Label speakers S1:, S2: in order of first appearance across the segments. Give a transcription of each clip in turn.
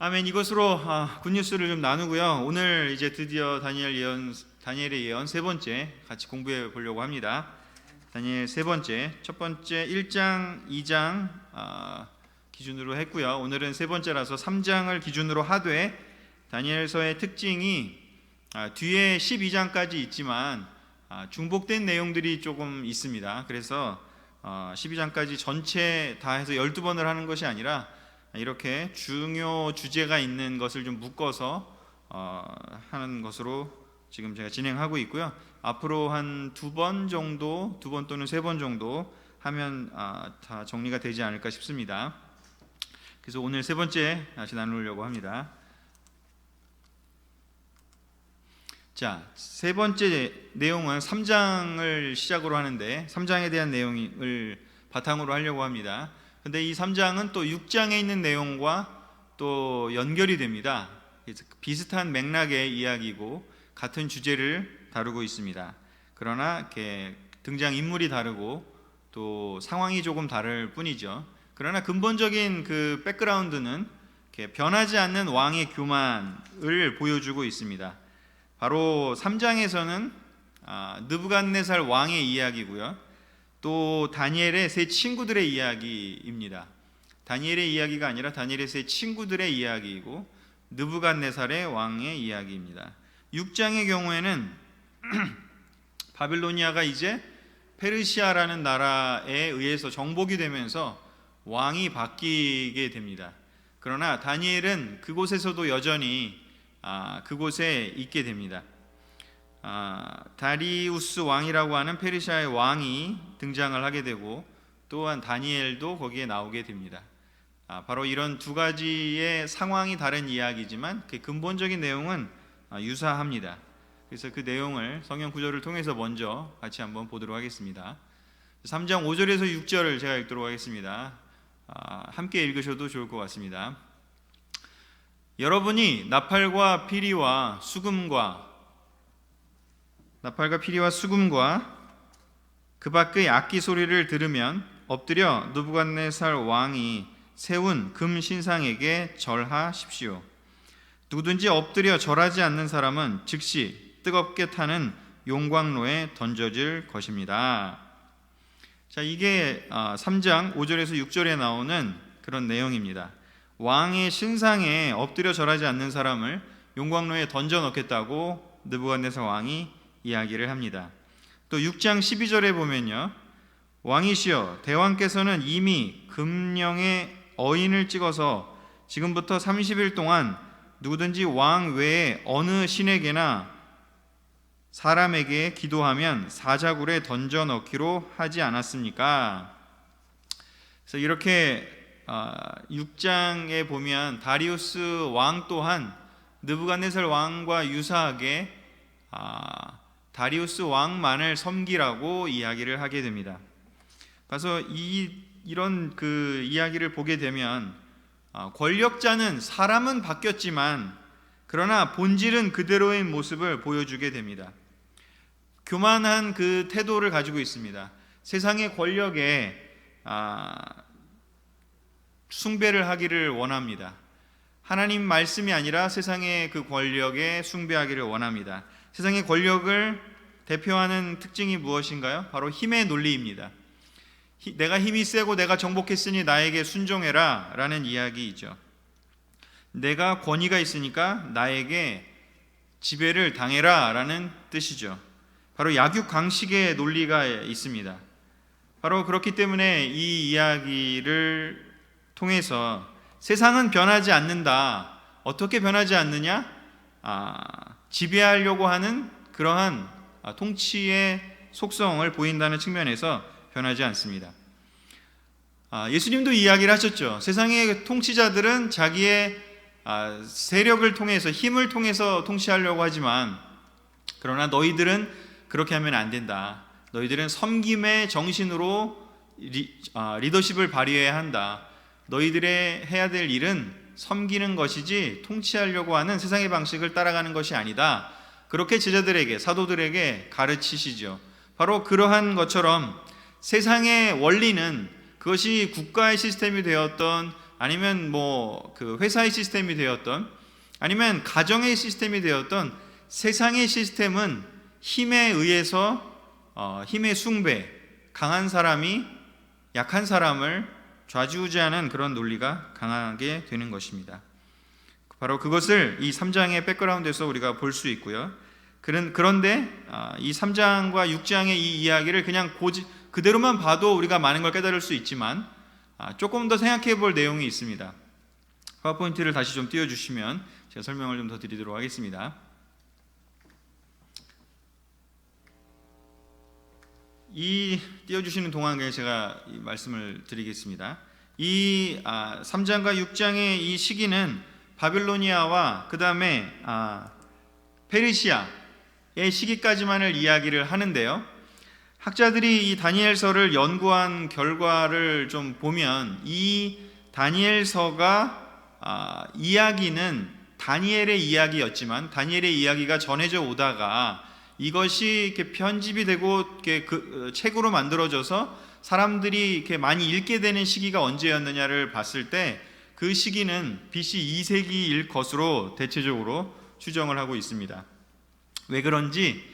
S1: 아멘. 이것으로 굿뉴스를 좀 나누고요. 오늘 이제 드디어 다니엘의 예언 세 번째 같이 공부해 보려고 합니다. 다니엘 세 번째, 첫 번째 1장, 2장 기준으로 했고요. 오늘은 세 번째라서 3장을 기준으로 하되, 다니엘서의 특징이 뒤에 12장까지 있지만 중복된 내용들이 조금 있습니다. 그래서 12장까지 전체 다 해서 12번을 하는 것이 아니라 이렇게 중요 주제가 있는 것을 좀 묶어서 하는 것으로 지금 제가 진행하고 있고요. 앞으로 한 2번 정도, 2번 또는 3번 정도 하면 다 정리가 되지 않을까 싶습니다. 그래서 오늘 세 번째 다시 나누려고 합니다. 자, 세 번째 내용은 3장을 시작으로 하는데 3장에 대한 내용을 바탕으로 하려고 합니다. 근데 이 3장은 또 6장에 있는 내용과 또 연결이 됩니다. 비슷한 맥락의 이야기고 같은 주제를 다루고 있습니다. 그러나 이렇게 등장 인물이 다르고 또 상황이 조금 다를 뿐이죠. 그러나 근본적인 그 백그라운드는 이렇게 변하지 않는 왕의 교만을 보여주고 있습니다. 바로 3장에서는 느부갓네살 왕의 이야기고요. 또 다니엘의 세 친구들의 이야기입니다. 다니엘의 이야기가 아니라 다니엘의 세 친구들의 이야기이고 느부갓네살의 왕의 이야기입니다. 6장의 경우에는 바빌로니아가 이제 페르시아라는 나라에 의해서 정복이 되면서 왕이 바뀌게 됩니다. 그러나 다니엘은 그곳에서도 여전히 그곳에 있게 됩니다. 다리우스 왕이라고 하는 페르시아의 왕이 등장을 하게 되고 또한 다니엘도 거기에 나오게 됩니다. 바로 이런 두 가지의 상황이 다른 이야기지만 그 근본적인 내용은 유사합니다. 그래서 그 내용을 성경 구절을 통해서 먼저 같이 한번 보도록 하겠습니다. 3장 5절에서 6절을 제가 읽도록 하겠습니다. 함께 읽으셔도 좋을 것 같습니다. 여러분이 나팔과 피리와 수금과 그 밖의 악기 소리를 들으면 엎드려 느부갓네살 왕이 세운 금 신상에게 절하십시오. 누구든지 엎드려 절하지 않는 사람은 즉시 뜨겁게 타는 용광로에 던져질 것입니다. 자, 이게 3장 5절에서 6절에 나오는 그런 내용입니다. 왕의 신상에 엎드려 절하지 않는 사람을 용광로에 던져 넣겠다고 느부갓네살 왕이 이야기를 합니다. 또 6장 12절에 보면요, 왕이시여 대왕께서는 이미 금령에 어인을 찍어서 지금부터 30일 동안 누구든지 왕 외에 어느 신에게나 사람에게 기도하면 사자굴에 던져 넣기로 하지 않았습니까? 그래서 이렇게 6장에 보면 다리우스 왕 또한 느부갓네살 왕과 유사하게 다리우스 왕만을 섬기라고 이야기를 하게 됩니다. 그래서 이런 그 이야기를 보게 되면 권력자는 사람은 바뀌었지만 그러나 본질은 그대로의 모습을 보여주게 됩니다. 교만한 그 태도를 가지고 있습니다. 세상의 권력에 숭배를 하기를 원합니다. 하나님 말씀이 아니라 세상의 그 권력에 숭배하기를 원합니다. 세상의 권력을 대표하는 특징이 무엇인가요? 바로 힘의 논리입니다. 내가 힘이 세고 내가 정복했으니 나에게 순종해라 라는 이야기이죠. 내가 권위가 있으니까 나에게 지배를 당해라 라는 뜻이죠. 바로 약육강식의 논리가 있습니다. 바로 그렇기 때문에 이 이야기를 통해서 세상은 변하지 않는다. 어떻게 변하지 않느냐? 지배하려고 하는 그러한 통치의 속성을 보인다는 측면에서 변하지 않습니다. 예수님도 이야기를 하셨죠. 세상의 통치자들은 자기의 세력을 통해서, 힘을 통해서 통치하려고 하지만 그러나 너희들은 그렇게 하면 안 된다. 너희들은 섬김의 정신으로 리더십을 발휘해야 한다. 너희들의 해야 될 일은 섬기는 것이지 통치하려고 하는 세상의 방식을 따라가는 것이 아니다. 그렇게 제자들에게, 사도들에게 가르치시죠. 바로 그러한 것처럼 세상의 원리는 그것이 국가의 시스템이 되었던 아니면 뭐 그 회사의 시스템이 되었던, 아니면 가정의 시스템이 되었던, 세상의 시스템은 힘에 의해서 힘의 숭배, 강한 사람이 약한 사람을 좌지우지하는 그런 논리가 강하게 되는 것입니다. 바로 그것을 이 3장의 백그라운드에서 우리가 볼 수 있고요. 그런데 이 3장과 6장의 이 이야기를 그냥 그대로만 봐도 우리가 많은 걸 깨달을 수 있지만 조금 더 생각해 볼 내용이 있습니다. 파워포인트를 다시 좀 띄워주시면 제가 설명을 좀 더 드리도록 하겠습니다. 이 띄워주시는 동안에 제가 이 말씀을 드리겠습니다. 이 3장과 6장의 이 시기는 바빌로니아와 그 다음에 페르시아의 시기까지만을 이야기를 하는데요. 학자들이 이 다니엘서를 연구한 결과를 좀 보면 이 다니엘서가 이야기는 다니엘의 이야기였지만 다니엘의 이야기가 전해져 오다가 이것이 이렇게 편집이 되고 이렇게 책으로 만들어져서 사람들이 이렇게 많이 읽게 되는 시기가 언제였느냐를 봤을 때 그 시기는 BC 2세기일 것으로 대체적으로 추정을 하고 있습니다. 왜 그런지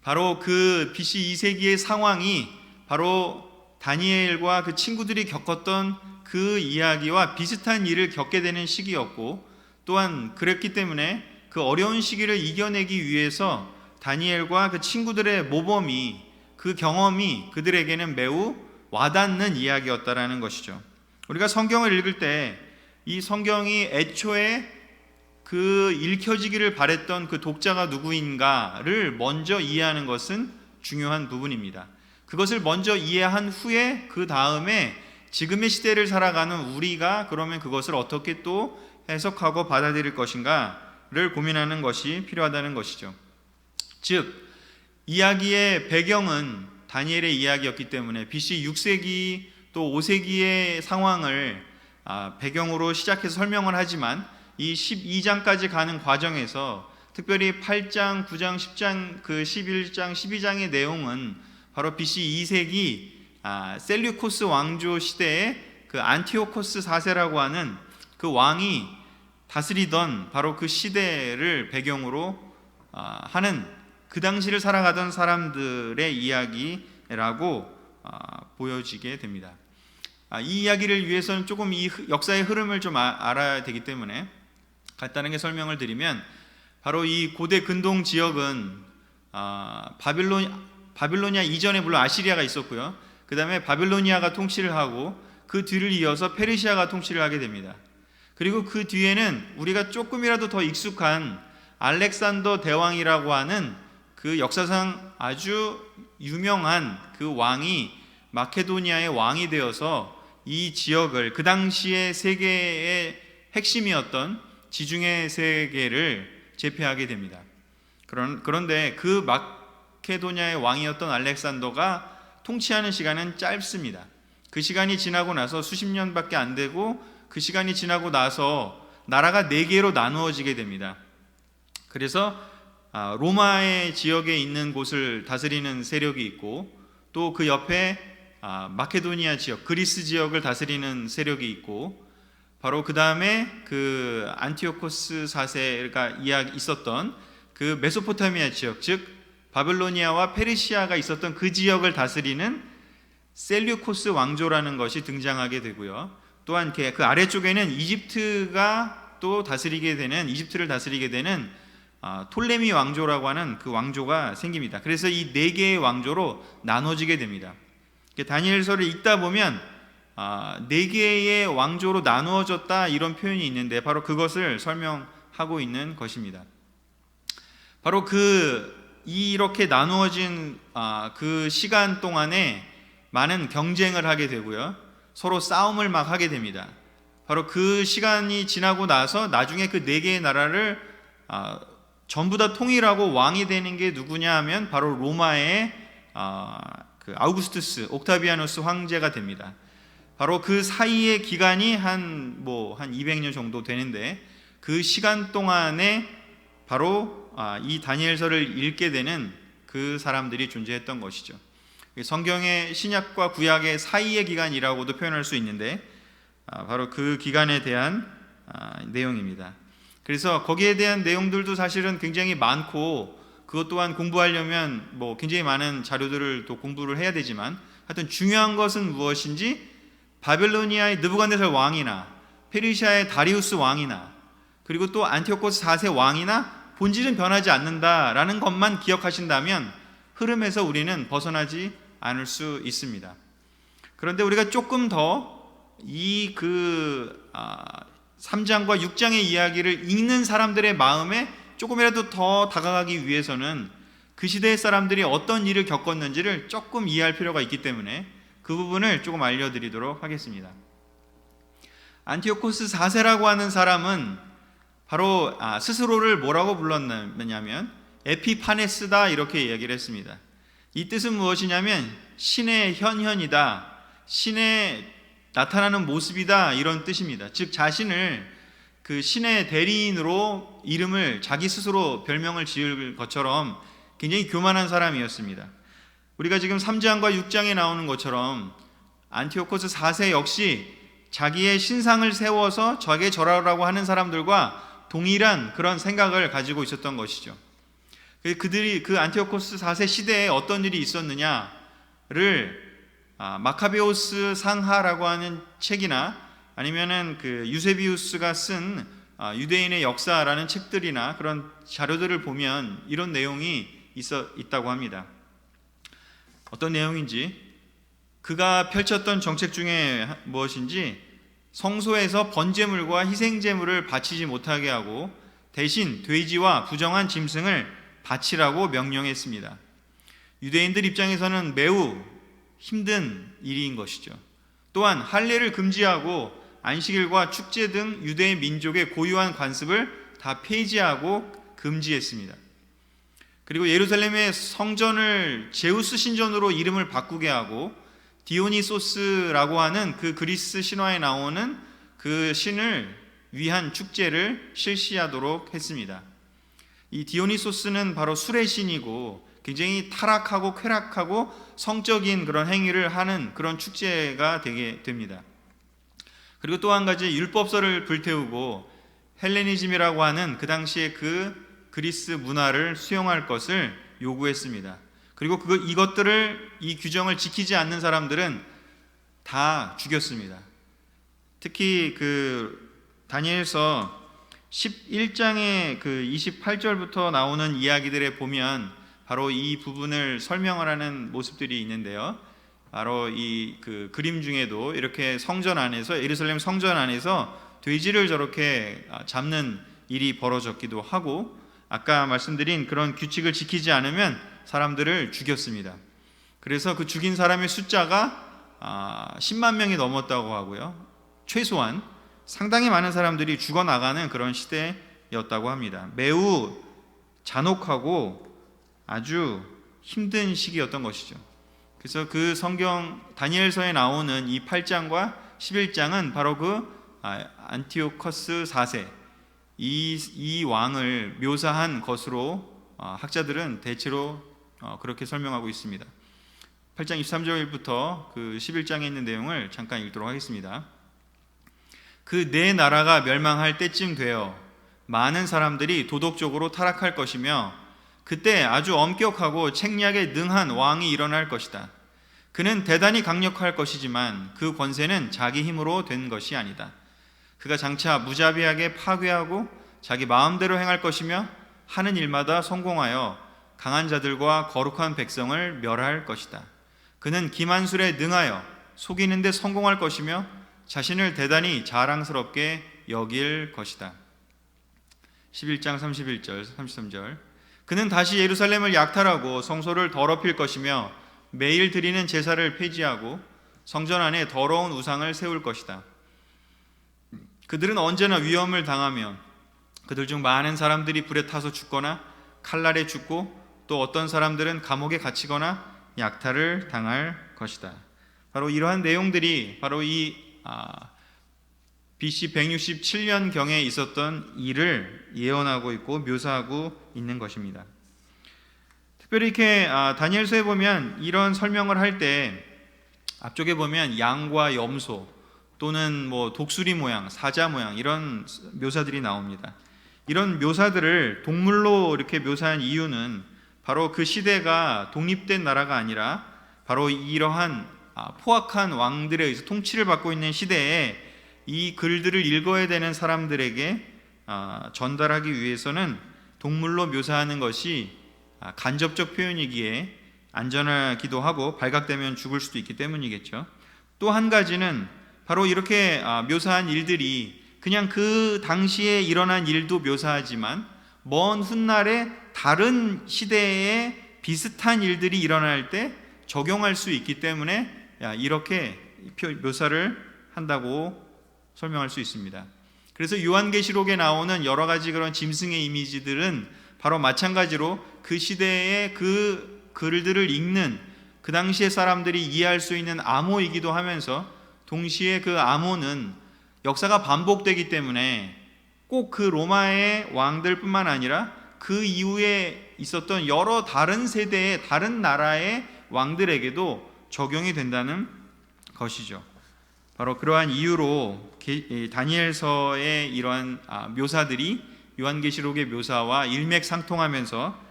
S1: 바로 그 BC 2세기의 상황이 바로 다니엘과 그 친구들이 겪었던 그 이야기와 비슷한 일을 겪게 되는 시기였고, 또한 그랬기 때문에 그 어려운 시기를 이겨내기 위해서 다니엘과 그 친구들의 모범이, 그 경험이 그들에게는 매우 와닿는 이야기였다라는 것이죠. 우리가 성경을 읽을 때 이 성경이 애초에 그 읽혀지기를 바랬던 그 독자가 누구인가를 먼저 이해하는 것은 중요한 부분입니다. 그것을 먼저 이해한 후에 그 다음에 지금의 시대를 살아가는 우리가 그러면 그것을 어떻게 또 해석하고 받아들일 것인가를 고민하는 것이 필요하다는 것이죠. 즉 이야기의 배경은 다니엘의 이야기였기 때문에 BC 6세기 또 5세기의 상황을 배경으로 시작해서 설명을 하지만 이 12장까지 가는 과정에서 특별히 8장, 9장, 10장, 그 11장, 12장의 내용은 바로 BC 2세기 셀류코스 왕조 시대의 그 안티오코스 4세라고 하는 그 왕이 다스리던 바로 그 시대를 배경으로 하는 그 당시를 살아가던 사람들의 이야기라고 보여지게 됩니다. 이 이야기를 위해서는 조금 이 역사의 흐름을 좀 알아야 되기 때문에 간단하게 설명을 드리면 바로 이 고대 근동 지역은 바빌로니아 이전에 물론 아시리아가 있었고요. 그 다음에 바빌로니아가 통치를 하고 그 뒤를 이어서 페르시아가 통치를 하게 됩니다. 그리고 그 뒤에는 우리가 조금이라도 더 익숙한 알렉산더 대왕이라고 하는 그 역사상 아주 유명한 그 왕이 마케도니아의 왕이 되어서 이 지역을 그 당시의 세계의 핵심이었던 지중해 세계를 제패하게 됩니다. 그런데 그 마케도니아의 왕이었던 알렉산더가 통치하는 시간은 짧습니다. 그 시간이 지나고 나서 수십 년밖에 안 되고 그 시간이 지나고 나서 나라가 4개로 나누어지게 됩니다. 그래서 로마의 지역에 있는 곳을 다스리는 세력이 있고 또 그 옆에 마케도니아 지역, 그리스 지역을 다스리는 세력이 있고 바로 그 다음에 그 안티오코스 4세가 있었던 그 메소포타미아 지역, 즉 바빌로니아와 페르시아가 있었던 그 지역을 다스리는 셀류코스 왕조라는 것이 등장하게 되고요. 또한 그 아래쪽에는 이집트를 다스리게 되는 톨레미 왕조라고 하는 그 왕조가 생깁니다. 그래서 이 4개의 왕조로 나눠지게 됩니다. 다니엘서를 읽다 보면 4개의 왕조로 나누어졌다 이런 표현이 있는데 바로 그것을 설명하고 있는 것입니다. 바로 이렇게 나누어진 그 시간 동안에 많은 경쟁을 하게 되고요. 서로 싸움을 막 하게 됩니다. 바로 그 시간이 지나고 나서 나중에 그 4개의 나라를 전부 다 통일하고 왕이 되는 게 누구냐 하면 바로 로마의 그 아우구스투스 옥타비아누스 황제가 됩니다. 바로 그 사이의 기간이 한 200년 정도 되는데 그 시간 동안에 바로 이 다니엘서를 읽게 되는 그 사람들이 존재했던 것이죠. 성경의 신약과 구약의 사이의 기간이라고도 표현할 수 있는데 바로 그 기간에 대한 내용입니다. 그래서 거기에 대한 내용들도 사실은 굉장히 많고 그것 또한 공부하려면 뭐 굉장히 많은 자료들을 또 공부를 해야 되지만 하여튼 중요한 것은 무엇인지 바벨로니아의 느부갓네살 왕이나 페르시아의 다리우스 왕이나 그리고 또 안티오코스 4세 왕이나 본질은 변하지 않는다라는 것만 기억하신다면 흐름에서 우리는 벗어나지 않을 수 있습니다. 그런데 우리가 조금 더 이 3장과 6장의 이야기를 읽는 사람들의 마음에 조금이라도 더 다가가기 위해서는 그 시대의 사람들이 어떤 일을 겪었는지를 조금 이해할 필요가 있기 때문에 그 부분을 조금 알려드리도록 하겠습니다. 안티오코스 4세라고 하는 사람은 바로 스스로를 뭐라고 불렀냐면 에피파네스다 이렇게 이야기를 했습니다. 이 뜻은 무엇이냐면 신의 현현이다, 신의 나타나는 모습이다 이런 뜻입니다. 즉 자신을 그 신의 대리인으로 이름을 자기 스스로 별명을 지을 것처럼 굉장히 교만한 사람이었습니다. 우리가 지금 3장과 6장에 나오는 것처럼 안티오코스 4세 역시 자기의 신상을 세워서 저에게 절하라고 하는 사람들과 동일한 그런 생각을 가지고 있었던 것이죠. 그들이 그 안티오코스 4세 시대에 어떤 일이 있었느냐를 마카베오스 상하라고 하는 책이나 아니면은 그 유세비우스가 쓴 유대인의 역사라는 책들이나 그런 자료들을 보면 이런 내용이 있다고 합니다. 어떤 내용인지 그가 펼쳤던 정책 중에 무엇인지 성소에서 번제물과 희생제물을 바치지 못하게 하고 대신 돼지와 부정한 짐승을 바치라고 명령했습니다. 유대인들 입장에서는 매우 힘든 일인 것이죠. 또한 할례를 금지하고 안식일과 축제 등 유대 민족의 고유한 관습을 다 폐지하고 금지했습니다. 그리고 예루살렘의 성전을 제우스 신전으로 이름을 바꾸게 하고 디오니소스라고 하는 그 그리스 신화에 나오는 그 신을 위한 축제를 실시하도록 했습니다. 이 디오니소스는 바로 술의 신이고 굉장히 타락하고 쾌락하고 성적인 그런 행위를 하는 그런 축제가 되게 됩니다. 그리고 또 한 가지 율법서를 불태우고 헬레니즘이라고 하는 그 당시에 그 그리스 문화를 수용할 것을 요구했습니다. 그리고 이것들을 이 규정을 지키지 않는 사람들은 다 죽였습니다. 특히 그 다니엘서 11장의 그 28절부터 나오는 이야기들에 보면 바로 이 부분을 설명을 하는 모습들이 있는데요. 바로 이 그 그림 중에도 이렇게 성전 안에서 예루살렘 성전 안에서 돼지를 저렇게 잡는 일이 벌어졌기도 하고 아까 말씀드린 그런 규칙을 지키지 않으면 사람들을 죽였습니다. 그래서 그 죽인 사람의 숫자가 10만 명이 넘었다고 하고요. 최소한 상당히 많은 사람들이 죽어나가는 그런 시대였다고 합니다. 매우 잔혹하고 아주 힘든 시기였던 것이죠. 그래서 그 성경 다니엘서에 나오는 이 8장과 11장은 바로 그 안티오코스 4세 이 왕을 묘사한 것으로 학자들은 대체로 그렇게 설명하고 있습니다. 8장 23절부터 그 11장에 있는 내용을 잠깐 읽도록 하겠습니다. 그 네 나라가 멸망할 때쯤 되어 많은 사람들이 도덕적으로 타락할 것이며 그때 아주 엄격하고 책략에 능한 왕이 일어날 것이다. 그는 대단히 강력할 것이지만 그 권세는 자기 힘으로 된 것이 아니다. 그가 장차 무자비하게 파괴하고 자기 마음대로 행할 것이며 하는 일마다 성공하여 강한 자들과 거룩한 백성을 멸할 것이다. 그는 기만술에 능하여 속이는 데 성공할 것이며 자신을 대단히 자랑스럽게 여길 것이다. 11장 31절 33절 그는 다시 예루살렘을 약탈하고 성소를 더럽힐 것이며 매일 드리는 제사를 폐지하고 성전 안에 더러운 우상을 세울 것이다. 그들은 언제나 위험을 당하며 그들 중 많은 사람들이 불에 타서 죽거나 칼날에 죽고 또 어떤 사람들은 감옥에 갇히거나 약탈을 당할 것이다. 바로 이러한 내용들이 바로 이 BC 167년경에 있었던 일을 예언하고 있고 묘사하고 있는 것입니다. 특별히 이렇게 다니엘서에 보면 이런 설명을 할 때 앞쪽에 보면 양과 염소 또는 뭐 독수리 모양, 사자 모양 이런 묘사들이 나옵니다. 이런 묘사들을 동물로 이렇게 묘사한 이유는 바로 그 시대가 독립된 나라가 아니라 바로 이러한 포악한 왕들에 의해서 통치를 받고 있는 시대에 이 글들을 읽어야 되는 사람들에게 전달하기 위해서는 동물로 묘사하는 것이 간접적 표현이기에 안전하기도 하고 발각되면 죽을 수도 있기 때문이겠죠. 또 한 가지는 바로 이렇게 묘사한 일들이 그냥 그 당시에 일어난 일도 묘사하지만 먼 훗날에 다른 시대에 비슷한 일들이 일어날 때 적용할 수 있기 때문에 이렇게 묘사를 한다고 설명할 수 있습니다. 그래서 요한계시록에 나오는 여러 가지 그런 짐승의 이미지들은 바로 마찬가지로 그 시대의 그 글들을 읽는 그 당시의 사람들이 이해할 수 있는 암호이기도 하면서 동시에 그 암호는 역사가 반복되기 때문에 꼭 그 로마의 왕들뿐만 아니라 그 이후에 있었던 여러 다른 세대의 다른 나라의 왕들에게도 적용이 된다는 것이죠. 바로 그러한 이유로 다니엘서의 이러한 묘사들이 요한계시록의 묘사와 일맥상통하면서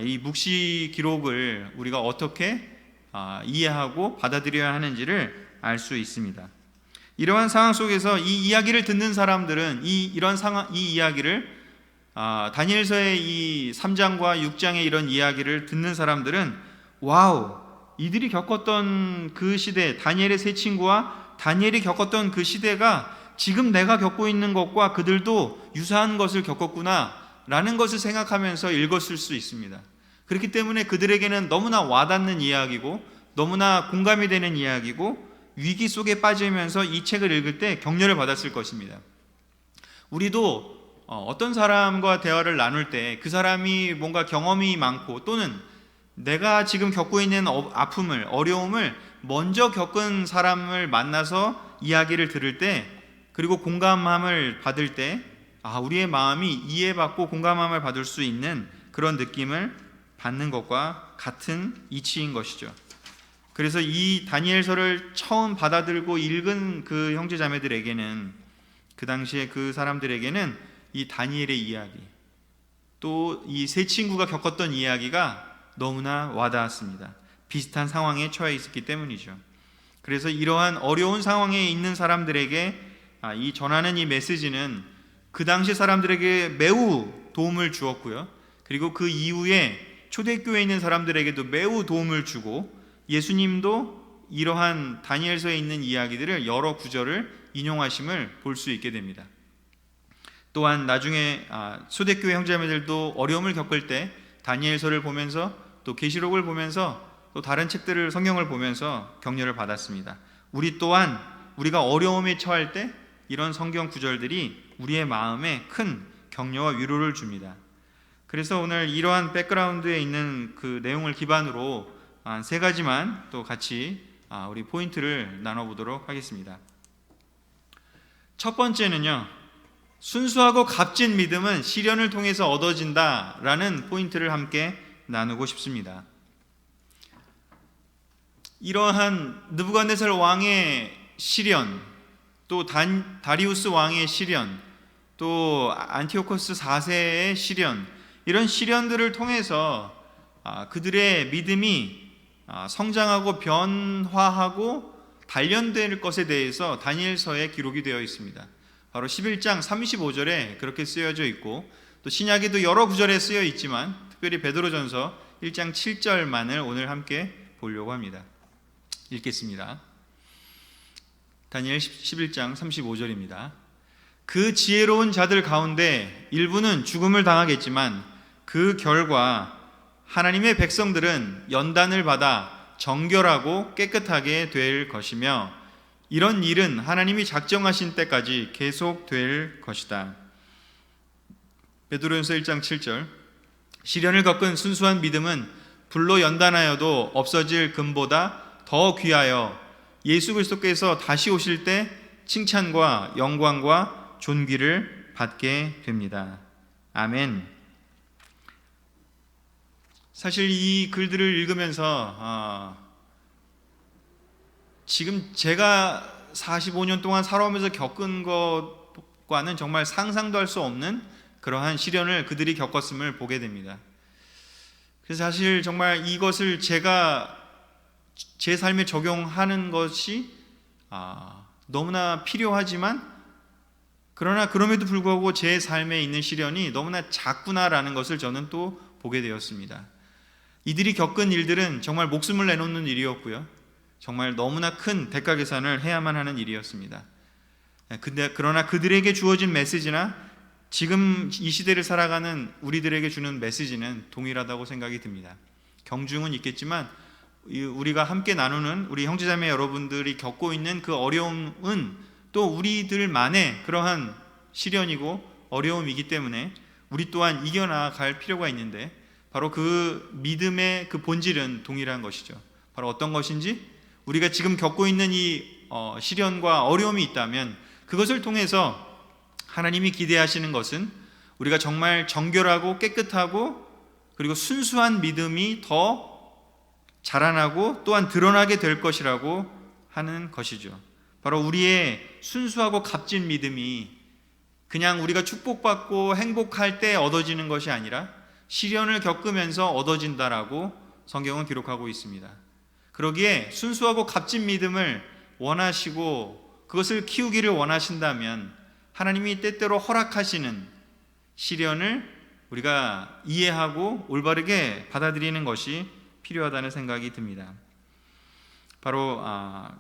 S1: 이 묵시 기록을 우리가 어떻게 이해하고 받아들여야 하는지를 알 수 있습니다. 이러한 상황 속에서 이 이야기를 듣는 사람들은 이 이야기를 다니엘서의 이 3장과 6장의 이런 이야기를 듣는 사람들은 와우, 이들이 겪었던 그 시대, 다니엘의 세 친구와 다니엘이 겪었던 그 시대가 지금 내가 겪고 있는 것과 그들도 유사한 것을 겪었구나 라는 것을 생각하면서 읽었을 수 있습니다. 그렇기 때문에 그들에게는 너무나 와닿는 이야기고 너무나 공감이 되는 이야기고 위기 속에 빠지면서 이 책을 읽을 때 격려를 받았을 것입니다. 우리도 어떤 사람과 대화를 나눌 때 그 사람이 뭔가 경험이 많고 또는 내가 지금 겪고 있는 아픔을, 어려움을 먼저 겪은 사람을 만나서 이야기를 들을 때 그리고 공감함을 받을 때 우리의 마음이 이해받고 공감함을 받을 수 있는 그런 느낌을 받는 것과 같은 이치인 것이죠. 그래서 이 다니엘서를 처음 받아들고 읽은 그 형제자매들에게는 그 당시에 그 사람들에게는 이 다니엘의 이야기 또 이 세 친구가 겪었던 이야기가 너무나 와닿았습니다. 비슷한 상황에 처해 있었기 때문이죠. 그래서 이러한 어려운 상황에 있는 사람들에게 이 전하는 이 메시지는 그 당시 사람들에게 매우 도움을 주었고요. 그리고 그 이후에 초대교회에 있는 사람들에게도 매우 도움을 주고 예수님도 이러한 다니엘서에 있는 이야기들을 여러 구절을 인용하심을 볼 수 있게 됩니다. 또한 나중에 초대교회 형제자매들도 어려움을 겪을 때 다니엘서를 보면서 또 계시록을 보면서 또 다른 책들을 성경을 보면서 격려를 받았습니다. 우리 또한 우리가 어려움에 처할 때 이런 성경 구절들이 우리의 마음에 큰 격려와 위로를 줍니다. 그래서 오늘 이러한 백그라운드에 있는 그 내용을 기반으로 한 세 가지만 또 같이 우리 포인트를 나눠보도록 하겠습니다. 첫 번째는요, 순수하고 값진 믿음은 시련을 통해서 얻어진다라는 포인트를 함께 나누고 싶습니다. 이러한 느부갓네살 왕의 시련, 또 다리우스 왕의 시련, 또 안티오코스 4세의 시련, 이런 시련들을 통해서 그들의 믿음이 성장하고 변화하고 단련될 것에 대해서 다니엘서에 기록이 되어 있습니다. 바로 11장 35절에 그렇게 쓰여져 있고 또 신약에도 여러 구절에 쓰여 있지만 특별히 베드로전서 1장 7절만을 오늘 함께 보려고 합니다. 읽겠습니다. 다니엘 11장 35절입니다. 그 지혜로운 자들 가운데 일부는 죽음을 당하겠지만 그 결과 하나님의 백성들은 연단을 받아 정결하고 깨끗하게 될 것이며 이런 일은 하나님이 작정하신 때까지 계속될 것이다. 베드로전서 1장 7절 시련을 겪은 순수한 믿음은 불로 연단하여도 없어질 금보다 더 귀하여 예수 그리스도께서 다시 오실 때 칭찬과 영광과 존귀를 받게 됩니다. 아멘. 사실 이 글들을 읽으면서 지금 제가 45년 동안 살아오면서 겪은 것과는 정말 상상도 할 수 없는 그러한 시련을 그들이 겪었음을 보게 됩니다. 그래서 사실 정말 이것을 제가 제 삶에 적용하는 것이 너무나 필요하지만, 그러나 그럼에도 불구하고 제 삶에 있는 시련이 너무나 작구나라는 것을 저는 또 보게 되었습니다. 이들이 겪은 일들은 정말 목숨을 내놓는 일이었고요, 정말 너무나 큰 대가 계산을 해야만 하는 일이었습니다. 그러나 그들에게 주어진 메시지나 지금 이 시대를 살아가는 우리들에게 주는 메시지는 동일하다고 생각이 듭니다. 경중은 있겠지만 우리가 함께 나누는 우리 형제자매 여러분들이 겪고 있는 그 어려움은 또 우리들만의 그러한 시련이고 어려움이기 때문에 우리 또한 이겨나갈 필요가 있는데, 바로 그 믿음의 그 본질은 동일한 것이죠. 바로 어떤 것인지, 우리가 지금 겪고 있는 이 시련과 어려움이 있다면 그것을 통해서 하나님이 기대하시는 것은 우리가 정말 정결하고 깨끗하고 그리고 순수한 믿음이 더 자라나고 또한 드러나게 될 것이라고 하는 것이죠. 바로 우리의 순수하고 값진 믿음이 그냥 우리가 축복받고 행복할 때 얻어지는 것이 아니라 시련을 겪으면서 얻어진다라고 성경은 기록하고 있습니다. 그러기에 순수하고 값진 믿음을 원하시고 그것을 키우기를 원하신다면 하나님이 때때로 허락하시는 시련을 우리가 이해하고 올바르게 받아들이는 것이 필요하다는 생각이 듭니다. 바로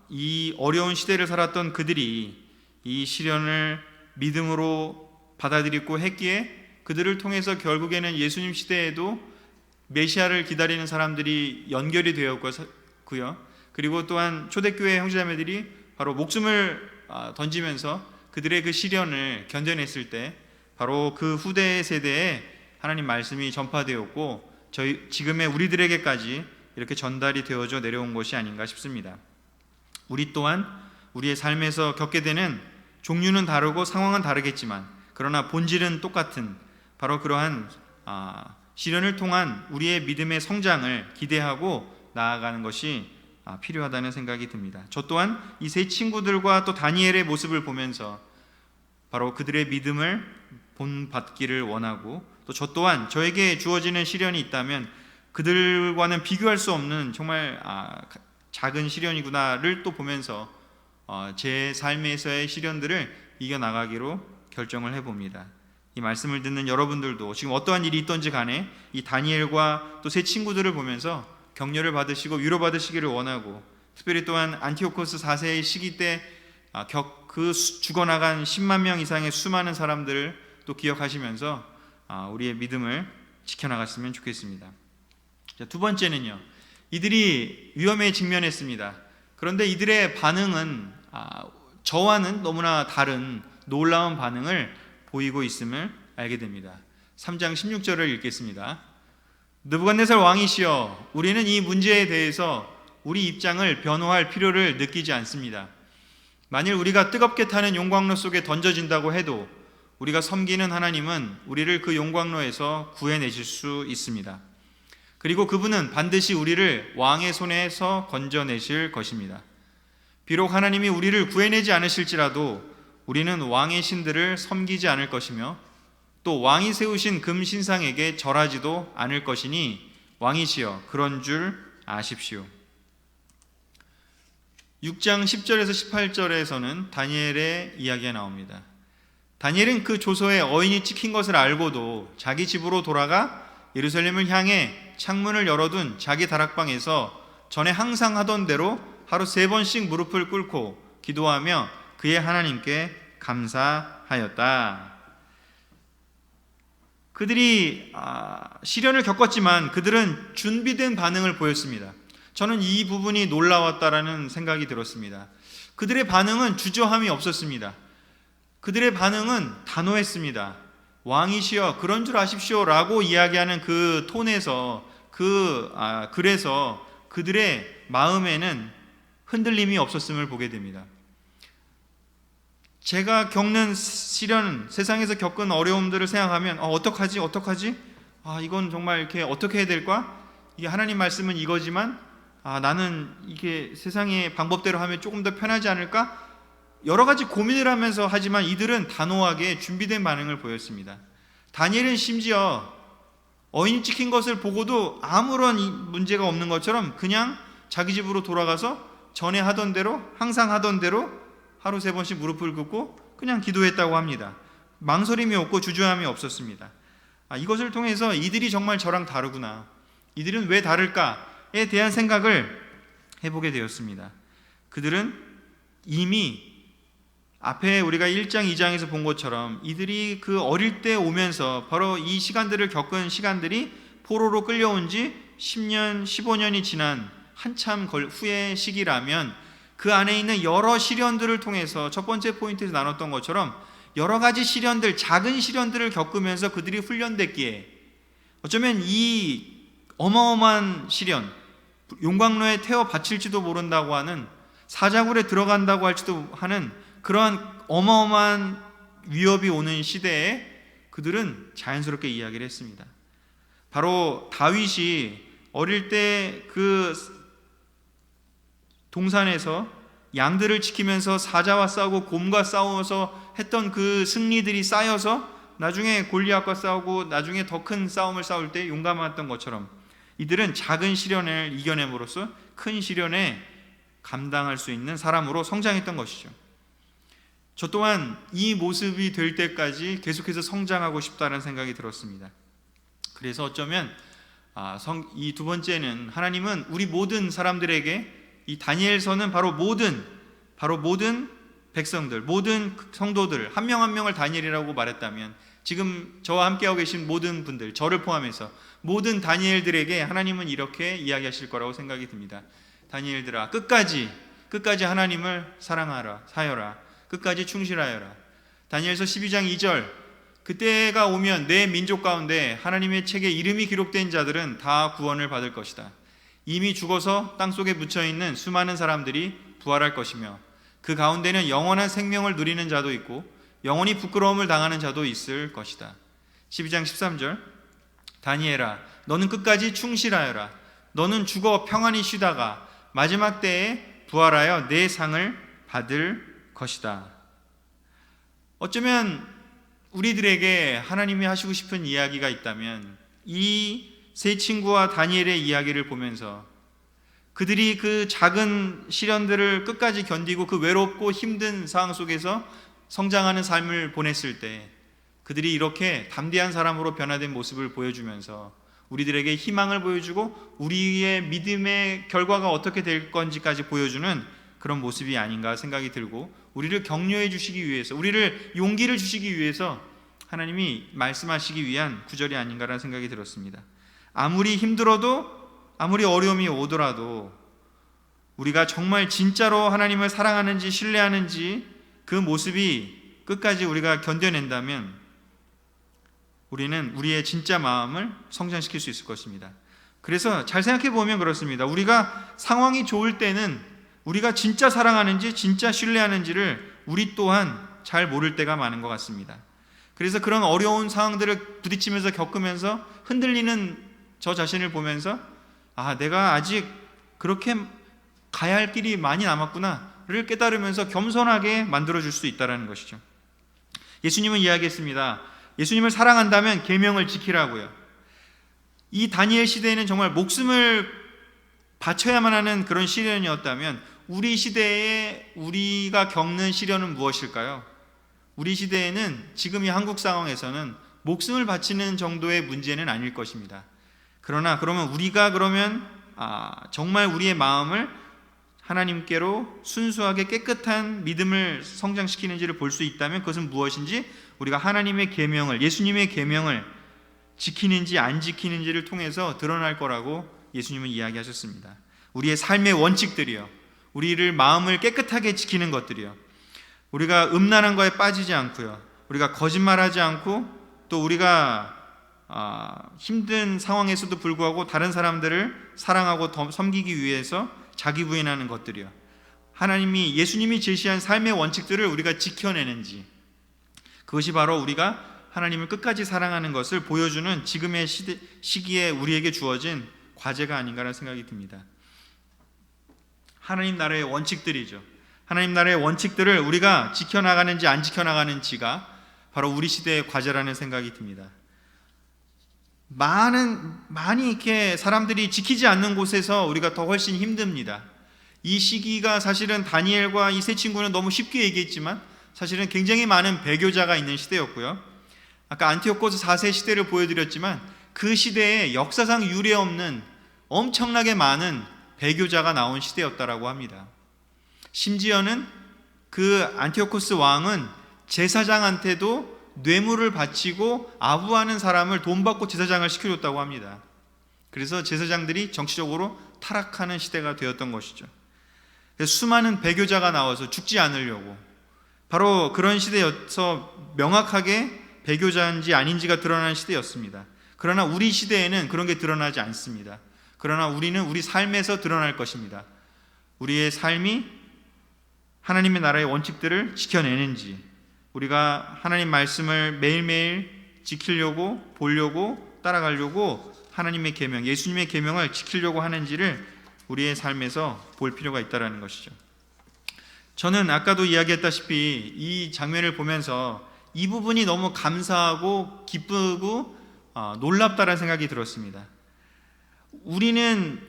S1: 이 어려운 시대를 살았던 그들이 이 시련을 믿음으로 받아들이고 했기에 그들을 통해서 결국에는 예수님 시대에도 메시아를 기다리는 사람들이 연결이 되었고요, 그리고 또한 초대교회 형제자매들이 바로 목숨을 던지면서 그들의 그 시련을 견뎌냈을 때 바로 그 후대 세대에 하나님 말씀이 전파되었고 지금의 우리들에게까지 이렇게 전달이 되어져 내려온 것이 아닌가 싶습니다. 우리 또한 우리의 삶에서 겪게 되는 종류는 다르고 상황은 다르겠지만 그러나 본질은 똑같은 바로 그러한 시련을 통한 우리의 믿음의 성장을 기대하고 나아가는 것이 필요하다는 생각이 듭니다. 저 또한 이 세 친구들과 또 다니엘의 모습을 보면서 바로 그들의 믿음을 본받기를 원하고, 또 저 또한 저에게 주어지는 시련이 있다면 그들과는 비교할 수 없는 정말 작은 시련이구나를 또 보면서 제 삶에서의 시련들을 이겨나가기로 결정을 해봅니다. 이 말씀을 듣는 여러분들도 지금 어떠한 일이 있던지 간에 이 다니엘과 또 세 친구들을 보면서 격려를 받으시고 위로받으시기를 원하고, 특별히 또한 안티오코스 4세의 시기 때 그 죽어나간 10만 명 이상의 수많은 사람들을 또 기억하시면서 우리의 믿음을 지켜나갔으면 좋겠습니다. 자, 두 번째는요, 이들이 위험에 직면했습니다. 그런데 이들의 반응은 저와는 너무나 다른 놀라운 반응을 보이고 있음을 알게 됩니다. 3장 16절을 읽겠습니다. 느부갓네살 왕이시여, 우리는 이 문제에 대해서 우리 입장을 변호할 필요를 느끼지 않습니다. 만일 우리가 뜨겁게 타는 용광로 속에 던져진다고 해도 우리가 섬기는 하나님은 우리를 그 용광로에서 구해내실 수 있습니다. 그리고 그분은 반드시 우리를 왕의 손에서 건져내실 것입니다. 비록 하나님이 우리를 구해내지 않으실지라도 우리는 왕의 신들을 섬기지 않을 것이며 또 왕이 세우신 금 신상에게 절하지도 않을 것이니 왕이시여 그런 줄 아십시오. 6장 10절에서 18절에서는 다니엘의 이야기가 나옵니다. 다니엘은 그 조서에 어인이 찍힌 것을 알고도 자기 집으로 돌아가 예루살렘을 향해 창문을 열어둔 자기 다락방에서 전에 항상 하던 대로 하루 3번씩 무릎을 꿇고 기도하며 그의 하나님께 감사하였다. 그들이 시련을 겪었지만 그들은 준비된 반응을 보였습니다. 저는 이 부분이 놀라웠다라는 생각이 들었습니다. 그들의 반응은 주저함이 없었습니다. 그들의 반응은 단호했습니다. 왕이시여 그런 줄 아십시오 라고 이야기하는 그 톤에서 그래서 그들의 마음에는 흔들림이 없었음을 보게 됩니다. 제가 겪는 시련, 세상에서 겪은 어려움들을 생각하면 어떡하지? 이건 정말 이렇게 어떻게 해야 될까? 이게 하나님 말씀은 이거지만 나는 이게 세상의 방법대로 하면 조금 더 편하지 않을까? 여러 가지 고민을 하면서 하지만 이들은 단호하게 준비된 반응을 보였습니다. 다니엘은 심지어 어인이 찍힌 것을 보고도 아무런 문제가 없는 것처럼 그냥 자기 집으로 돌아가서 전에 하던 대로, 항상 하던 대로 하루 3번씩 무릎을 꿇고 그냥 기도했다고 합니다. 망설임이 없고 주저함이 없었습니다. 이것을 통해서 이들이 정말 저랑 다르구나, 이들은 왜 다를까에 대한 생각을 해보게 되었습니다. 그들은 이미 앞에 우리가 1장, 2장에서 본 것처럼 이들이 그 어릴 때 오면서 바로 이 시간들을 겪은 시간들이 포로로 끌려온 지 10년, 15년이 지난 한참 후의 시기라면 그 안에 있는 여러 시련들을 통해서 첫 번째 포인트에서 나눴던 것처럼 여러 가지 시련들, 작은 시련들을 겪으면서 그들이 훈련됐기에 어쩌면 이 어마어마한 시련, 용광로에 태워 바칠지도 모른다고 하는, 사자굴에 들어간다고 할지도 하는 그러한 어마어마한 위협이 오는 시대에 그들은 자연스럽게 이야기를 했습니다. 바로 다윗이 어릴 때 그 동산에서 양들을 지키면서 사자와 싸우고 곰과 싸워서 했던 그 승리들이 쌓여서 나중에 골리앗과 싸우고 나중에 더 큰 싸움을 싸울 때 용감했던 것처럼 이들은 작은 시련을 이겨냄으로써 큰 시련에 감당할 수 있는 사람으로 성장했던 것이죠. 저 또한 이 모습이 될 때까지 계속해서 성장하고 싶다는 생각이 들었습니다. 그래서 어쩌면 이 두 번째는 하나님은 우리 모든 사람들에게, 이 다니엘서는 바로 모든 백성들, 모든 성도들 한 명 한 명을 다니엘이라고 말했다면 지금 저와 함께하고 계신 모든 분들, 저를 포함해서 모든 다니엘들에게 하나님은 이렇게 이야기하실 거라고 생각이 듭니다. 다니엘들아, 끝까지 하나님을 사랑하라, 사여라, 끝까지 충실하여라. 다니엘서 12장 2절, 그때가 오면 내 민족 가운데 하나님의 책에 이름이 기록된 자들은 다 구원을 받을 것이다. 이미 죽어서 땅속에 묻혀있는 수많은 사람들이 부활할 것이며 그 가운데는 영원한 생명을 누리는 자도 있고 영원히 부끄러움을 당하는 자도 있을 것이다. 12장 13절, 다니엘아, 너는 끝까지 충실하여라. 너는 죽어 평안히 쉬다가 마지막 때에 부활하여 내 상을 받을 것이다. 어쩌면 우리들에게 하나님이 하시고 싶은 이야기가 있다면 이 세 친구와 다니엘의 이야기를 보면서 그들이 그 작은 시련들을 끝까지 견디고 그 외롭고 힘든 상황 속에서 성장하는 삶을 보냈을 때 그들이 이렇게 담대한 사람으로 변화된 모습을 보여주면서 우리들에게 희망을 보여주고 우리의 믿음의 결과가 어떻게 될 건지까지 보여주는 그런 모습이 아닌가 생각이 들고, 우리를 격려해 주시기 위해서, 우리를 용기를 주시기 위해서 하나님이 말씀하시기 위한 구절이 아닌가라는 생각이 들었습니다. 아무리 힘들어도, 아무리 어려움이 오더라도 우리가 정말 진짜로 하나님을 사랑하는지 신뢰하는지 그 모습이 끝까지 우리가 견뎌낸다면 우리는 우리의 진짜 마음을 성장시킬 수 있을 것입니다. 그래서 잘 생각해 보면 그렇습니다. 우리가 상황이 좋을 때는 우리가 진짜 사랑하는지 진짜 신뢰하는지를 우리 또한 잘 모를 때가 많은 것 같습니다. 그래서 그런 어려운 상황들을 부딪히면서 겪으면서 흔들리는 저 자신을 보면서 내가 아직 그렇게 가야 할 길이 많이 남았구나를 깨달으면서 겸손하게 만들어줄 수 있다는 것이죠. 예수님은 이야기했습니다. 예수님을 사랑한다면 계명을 지키라고요. 이 다니엘 시대에는 정말 목숨을 바쳐야만 하는 그런 시련이었다면 우리 시대에 우리가 겪는 시련은 무엇일까요? 우리 시대에는 지금 이 한국 상황에서는 목숨을 바치는 정도의 문제는 아닐 것입니다. 그러면 우리가 정말 우리의 마음을 하나님께로 순수하게 깨끗한 믿음을 성장시키는지를 볼 수 있다면 그것은 무엇인지 우리가 하나님의 계명을, 예수님의 계명을 지키는지 안 지키는지를 통해서 드러날 거라고 예수님은 이야기하셨습니다. 우리의 삶의 원칙들이요, 우리를 마음을 깨끗하게 지키는 것들이요, 우리가 음란한 거에 빠지지 않고요, 우리가 거짓말하지 않고 또 우리가 힘든 상황에서도 불구하고 다른 사람들을 사랑하고 더 섬기기 위해서 자기 부인하는 것들이요, 예수님이 제시한 삶의 원칙들을 우리가 지켜내는지, 그것이 바로 우리가 하나님을 끝까지 사랑하는 것을 보여주는 지금의 시기에 우리에게 주어진 과제가 아닌가라는 생각이 듭니다. 하나님 나라의 원칙들이죠. 하나님 나라의 원칙들을 우리가 지켜나가는지 안 지켜나가는지가 바로 우리 시대의 과제라는 생각이 듭니다. 많이 이렇게 사람들이 지키지 않는 곳에서 우리가 더 훨씬 힘듭니다. 이 시기가 사실은 다니엘과 이 세 친구는 너무 쉽게 얘기했지만 사실은 굉장히 많은 배교자가 있는 시대였고요. 아까 안티오코스 4세 시대를 보여드렸지만 그 시대에 역사상 유례 없는 엄청나게 많은 배교자가 나온 시대였다라고 합니다. 심지어는 그 안티오코스 왕은 제사장한테도 뇌물을 바치고 아부하는 사람을 돈 받고 제사장을 시켜줬다고 합니다. 그래서 제사장들이 정치적으로 타락하는 시대가 되었던 것이죠. 수많은 배교자가 나와서 죽지 않으려고, 바로 그런 시대여서 명확하게 배교자인지 아닌지가 드러나는 시대였습니다. 그러나 우리 시대에는 그런 게 드러나지 않습니다. 그러나 우리는 우리 삶에서 드러날 것입니다. 우리의 삶이 하나님의 나라의 원칙들을 지켜내는지, 우리가 하나님 말씀을 매일매일 지키려고, 보려고, 따라가려고 하나님의 계명, 예수님의 계명을 지키려고 하는지를 우리의 삶에서 볼 필요가 있다는 것이죠. 저는 아까도 이야기했다시피 이 장면을 보면서 이 부분이 너무 감사하고 기쁘고 놀랍다는 생각이 들었습니다. 우리는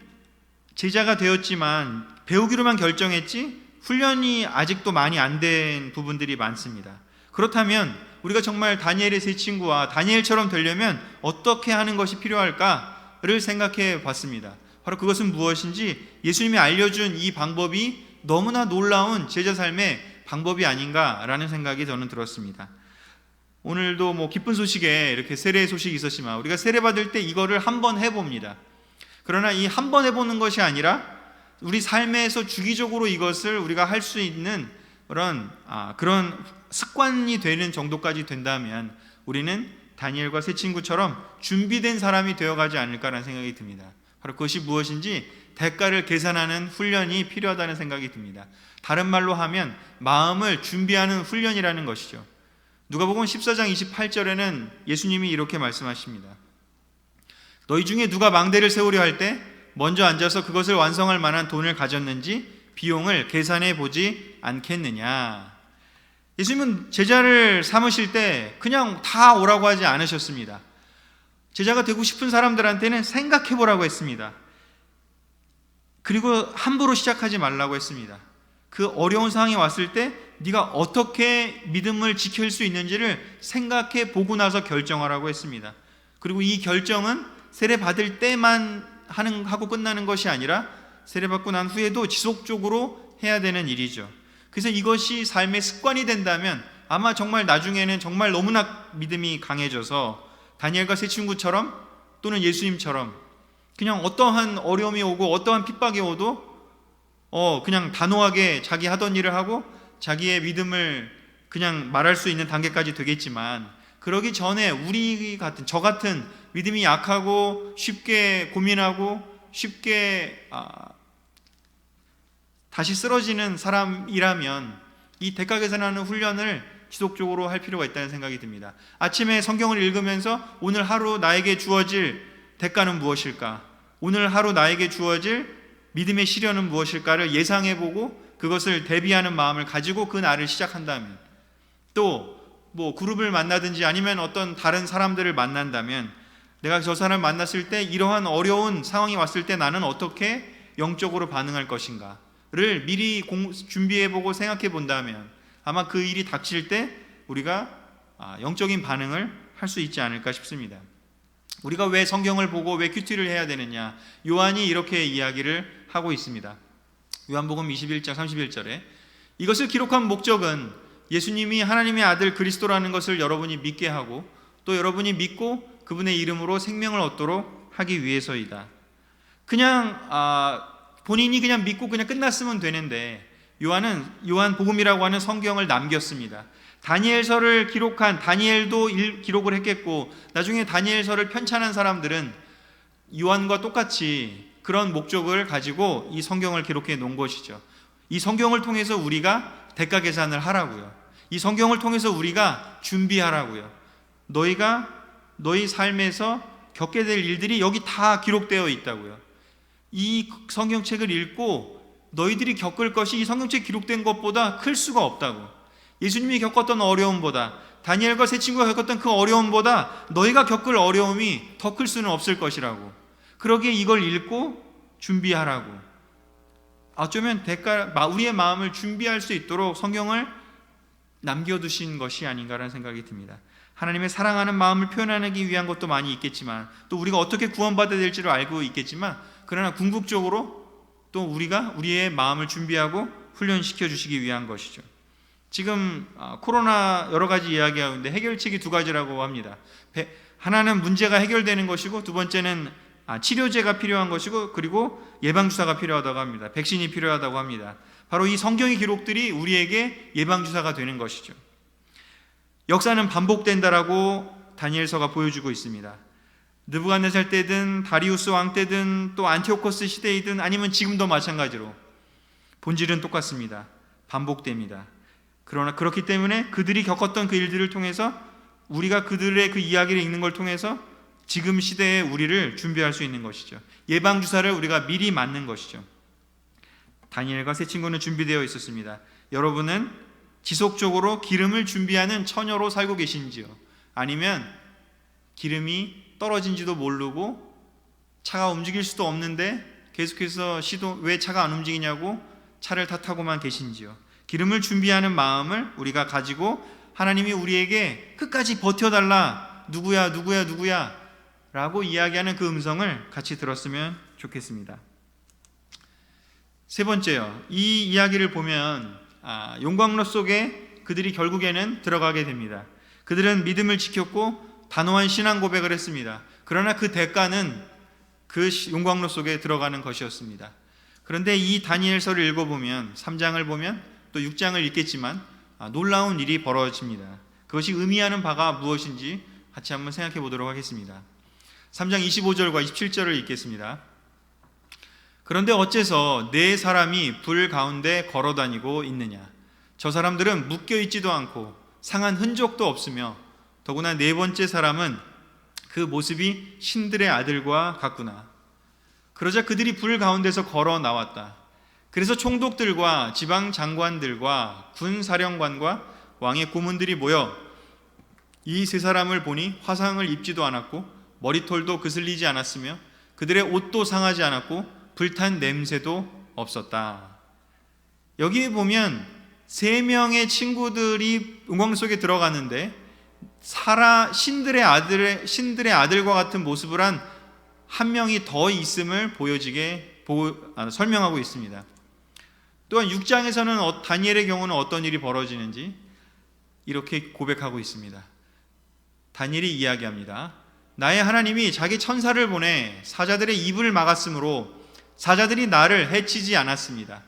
S1: 제자가 되었지만 배우기로만 결정했지 훈련이 아직도 많이 안 된 부분들이 많습니다. 그렇다면 우리가 정말 다니엘의 세 친구와 다니엘처럼 되려면 어떻게 하는 것이 필요할까를 생각해 봤습니다. 바로 그것은 무엇인지 예수님이 알려준 이 방법이 너무나 놀라운 제자 삶의 방법이 아닌가라는 생각이 저는 들었습니다. 오늘도 기쁜 소식에 이렇게 세례 소식이 있었지만 우리가 세례 받을 때 이거를 한번 해봅니다. 그러나 이 한 번 해보는 것이 아니라 우리 삶에서 주기적으로 이것을 우리가 할 수 있는 그런 습관이 되는 정도까지 된다면 우리는 다니엘과 세 친구처럼 준비된 사람이 되어가지 않을까라는 생각이 듭니다. 바로 그것이 무엇인지 대가를 계산하는 훈련이 필요하다는 생각이 듭니다. 다른 말로 하면 마음을 준비하는 훈련이라는 것이죠. 누가복음 14장 28절에는 예수님이 이렇게 말씀하십니다. 너희 중에 누가 망대를 세우려 할 때 먼저 앉아서 그것을 완성할 만한 돈을 가졌는지 비용을 계산해 보지 않겠느냐. 예수님은 제자를 삼으실 때 그냥 다 오라고 하지 않으셨습니다. 제자가 되고 싶은 사람들한테는 생각해 보라고 했습니다. 그리고 함부로 시작하지 말라고 했습니다. 그 어려운 상황이 왔을 때 네가 어떻게 믿음을 지킬 수 있는지를 생각해 보고 나서 결정하라고 했습니다. 그리고 이 결정은 세례 받을 때만 하고 끝나는 것이 아니라 세례 받고 난 후에도 지속적으로 해야 되는 일이죠. 그래서 이것이 삶의 습관이 된다면 아마 정말 나중에는 정말 너무나 믿음이 강해져서 다니엘과 세 친구처럼 또는 예수님처럼 그냥 어떠한 어려움이 오고 어떠한 핍박이 오도 그냥 단호하게 자기 하던 일을 하고 자기의 믿음을 그냥 말할 수 있는 단계까지 되겠지만, 그러기 전에 저 같은 믿음이 약하고 쉽게 고민하고 쉽게 다시 쓰러지는 사람이라면 이 대가 계산하는 훈련을 지속적으로 할 필요가 있다는 생각이 듭니다. 아침에 성경을 읽으면서 오늘 하루 나에게 주어질 대가는 무엇일까? 오늘 하루 나에게 주어질 믿음의 시련은 무엇일까를 예상해보고 그것을 대비하는 마음을 가지고 그 날을 시작한다면, 또 그룹을 만나든지 아니면 어떤 다른 사람들을 만난다면 내가 저 사람을 만났을 때 이러한 어려운 상황이 왔을 때 나는 어떻게 영적으로 반응할 것인가를 미리 준비해보고 생각해본다면 아마 그 일이 닥칠 때 우리가 영적인 반응을 할 수 있지 않을까 싶습니다. 우리가 왜 성경을 보고 왜 큐티를 해야 되느냐? 요한이 이렇게 이야기를 하고 있습니다. 요한복음 21장 31절에 이것을 기록한 목적은 예수님이 하나님의 아들 그리스도라는 것을 여러분이 믿게 하고 또 여러분이 믿고 그분의 이름으로 생명을 얻도록 하기 위해서이다. 그냥 본인이 그냥 믿고 그냥 끝났으면 되는데 요한은 요한복음이라고 하는 성경을 남겼습니다. 다니엘서를 기록한 다니엘도 기록을 했겠고 나중에 다니엘서를 편찬한 사람들은 요한과 똑같이 그런 목적을 가지고 이 성경을 기록해 놓은 것이죠. 이 성경을 통해서 우리가 대가 계산을 하라고요. 이 성경을 통해서 우리가 준비하라고요. 너희가 너희 삶에서 겪게 될 일들이 여기 다 기록되어 있다고요. 이 성경책을 읽고 너희들이 겪을 것이 이 성경책에 기록된 것보다 클 수가 없다고. 예수님이 겪었던 어려움보다, 다니엘과 세 친구가 겪었던 그 어려움보다 너희가 겪을 어려움이 더 클 수는 없을 것이라고. 그러기에 이걸 읽고 준비하라고. 어쩌면 우리의 마음을 준비할 수 있도록 성경을 남겨두신 것이 아닌가라는 생각이 듭니다. 하나님의 사랑하는 마음을 표현하기 위한 것도 많이 있겠지만, 또 우리가 어떻게 구원받아야 될지를 알고 있겠지만, 그러나 궁극적으로 또 우리가 우리의 마음을 준비하고 훈련시켜 주시기 위한 것이죠. 지금 코로나 여러 가지 이야기하는데 해결책이 두 가지라고 합니다. 하나는 문제가 해결되는 것이고, 두 번째는 치료제가 필요한 것이고, 그리고 예방주사가 필요하다고 합니다. 백신이 필요하다고 합니다. 바로 이 성경의 기록들이 우리에게 예방주사가 되는 것이죠. 역사는 반복된다라고 다니엘서가 보여주고 있습니다. 느부갓네살 때든 다리우스 왕 때든 또 안티오코스 시대이든 아니면 지금도 마찬가지로 본질은 똑같습니다. 반복됩니다. 그러나 그렇기 때문에 그들이 겪었던 그 일들을 통해서 우리가 그들의 그 이야기를 읽는 걸 통해서 지금 시대에 우리를 준비할 수 있는 것이죠. 예방주사를 우리가 미리 맞는 것이죠. 다니엘과 세 친구는 준비되어 있었습니다. 여러분은 지속적으로 기름을 준비하는 처녀로 살고 계신지요? 아니면 기름이 떨어진지도 모르고 차가 움직일 수도 없는데 계속해서 왜 차가 안 움직이냐고 차를 탓하고만 계신지요? 기름을 준비하는 마음을 우리가 가지고 하나님이 우리에게 끝까지 버텨달라, 누구야 라고 이야기하는 그 음성을 같이 들었으면 좋겠습니다. 세 번째요, 이 이야기를 보면 용광로 속에 그들이 결국에는 들어가게 됩니다. 그들은 믿음을 지켰고 단호한 신앙 고백을 했습니다. 그러나 그 대가는 그 용광로 속에 들어가는 것이었습니다. 그런데 이 다니엘서를 읽어보면 3장을 보면 또 6장을 읽겠지만 놀라운 일이 벌어집니다. 그것이 의미하는 바가 무엇인지 같이 한번 생각해 보도록 하겠습니다. 3장 25절과 27절을 읽겠습니다. 그런데 어째서 네 사람이 불 가운데 걸어다니고 있느냐? 저 사람들은 묶여있지도 않고 상한 흔적도 없으며 더구나 네 번째 사람은 그 모습이 신들의 아들과 같구나. 그러자 그들이 불 가운데서 걸어 나왔다. 그래서 총독들과 지방 장관들과 군 사령관과 왕의 고문들이 모여 이 세 사람을 보니 화상을 입지도 않았고 머리털도 그슬리지 않았으며 그들의 옷도 상하지 않았고 불탄 냄새도 없었다. 여기 보면 세 명의 친구들이 용광 속에 들어갔는데 신들의 아들과 같은 모습을 한 명이 더 있음을 설명하고 있습니다. 또한 6장에서는 다니엘의 경우는 어떤 일이 벌어지는지 이렇게 고백하고 있습니다. 다니엘이 이야기합니다. 나의 하나님이 자기 천사를 보내 사자들의 입을 막았으므로 사자들이 나를 해치지 않았습니다.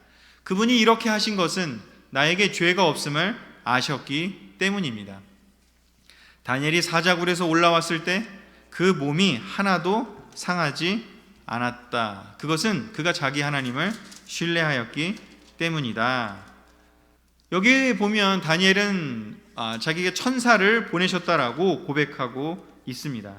S1: 그분이 이렇게 하신 것은 나에게 죄가 없음을 아셨기 때문입니다. 다니엘이 사자굴에서 올라왔을 때 그 몸이 하나도 상하지 않았다. 그것은 그가 자기 하나님을 신뢰하였기 때문이다. 여기 보면 다니엘은 자기가 천사를 보내셨다라고 고백하고 있습니다.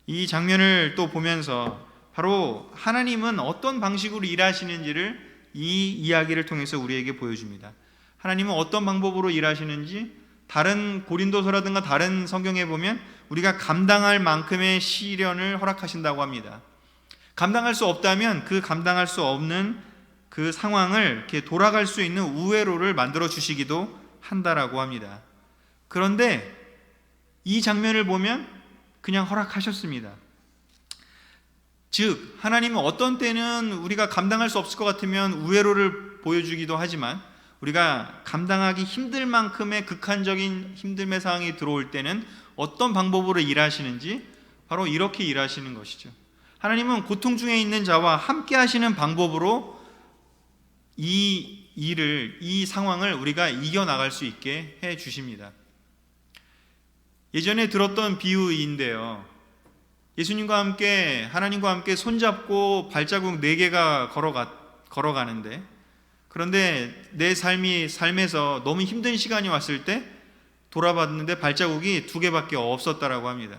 S1: 이 장면을 또 보면서 바로 하나님은 어떤 방식으로 일하시는지를 이 이야기를 통해서 우리에게 보여줍니다. 하나님은 어떤 방법으로 일하시는지 다른 고린도서라든가 다른 성경에 보면 우리가 감당할 만큼의 시련을 허락하신다고 합니다. 감당할 수 없다면 그 감당할 수 없는 그 상황을 이렇게 돌아갈 수 있는 우회로를 만들어 주시기도 한다라고 합니다. 그런데 이 장면을 보면 그냥 허락하셨습니다. 즉 하나님은 어떤 때는 우리가 감당할 수 없을 것 같으면 우회로를 보여주기도 하지만 우리가 감당하기 힘들 만큼의 극한적인 힘듦의 상황이 들어올 때는 어떤 방법으로 일하시는지 바로 이렇게 일하시는 것이죠. 하나님은 고통 중에 있는 자와 함께 하시는 방법으로 이 상황을 우리가 이겨나갈 수 있게 해 주십니다. 예전에 들었던 비유인데요, 예수님과 함께 하나님과 함께 손잡고 발자국 4개가 걸어가는데, 그런데 내 삶에서 너무 힘든 시간이 왔을 때 돌아봤는데 발자국이 2개밖에 없었다라고 합니다.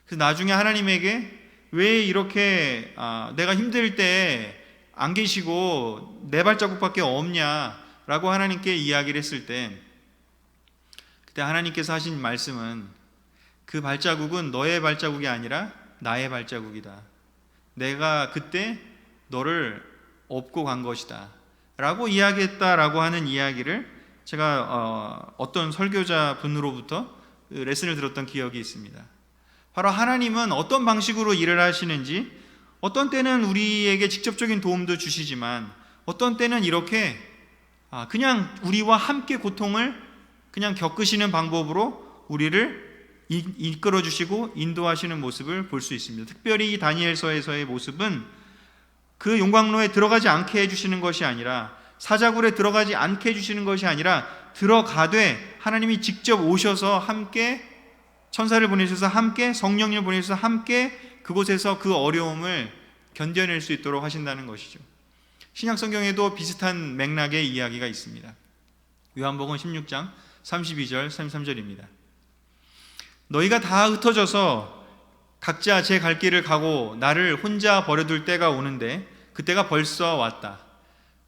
S1: 그래서 나중에 하나님에게 왜 이렇게 내가 힘들 때 안 계시고 내 발자국밖에 없냐라고 하나님께 이야기를 했을 때, 그때 하나님께서 하신 말씀은 그 발자국은 너의 발자국이 아니라 나의 발자국이다. 내가 그때 너를 업고 간 것이다 라고 이야기했다라고 하는 이야기를 제가 어떤 설교자 분으로부터 레슨을 들었던 기억이 있습니다. 바로 하나님은 어떤 방식으로 일을 하시는지, 어떤 때는 우리에게 직접적인 도움도 주시지만 어떤 때는 이렇게 그냥 우리와 함께 고통을 그냥 겪으시는 방법으로 우리를 이끌어 주시고 인도하시는 모습을 볼 수 있습니다. 특별히 이 다니엘서에서의 모습은 그 용광로에 들어가지 않게 해주시는 것이 아니라, 사자굴에 들어가지 않게 해주시는 것이 아니라, 들어가되 하나님이 직접 오셔서 함께 천사를 보내셔서 함께 성령님을 보내셔서 함께 그곳에서 그 어려움을 견뎌낼 수 있도록 하신다는 것이죠. 신약 성경에도 비슷한 맥락의 이야기가 있습니다. 요한복음 16장 32절 33절입니다. 너희가 다 흩어져서 각자 제 갈 길을 가고 나를 혼자 버려둘 때가 오는데 그때가 벌써 왔다.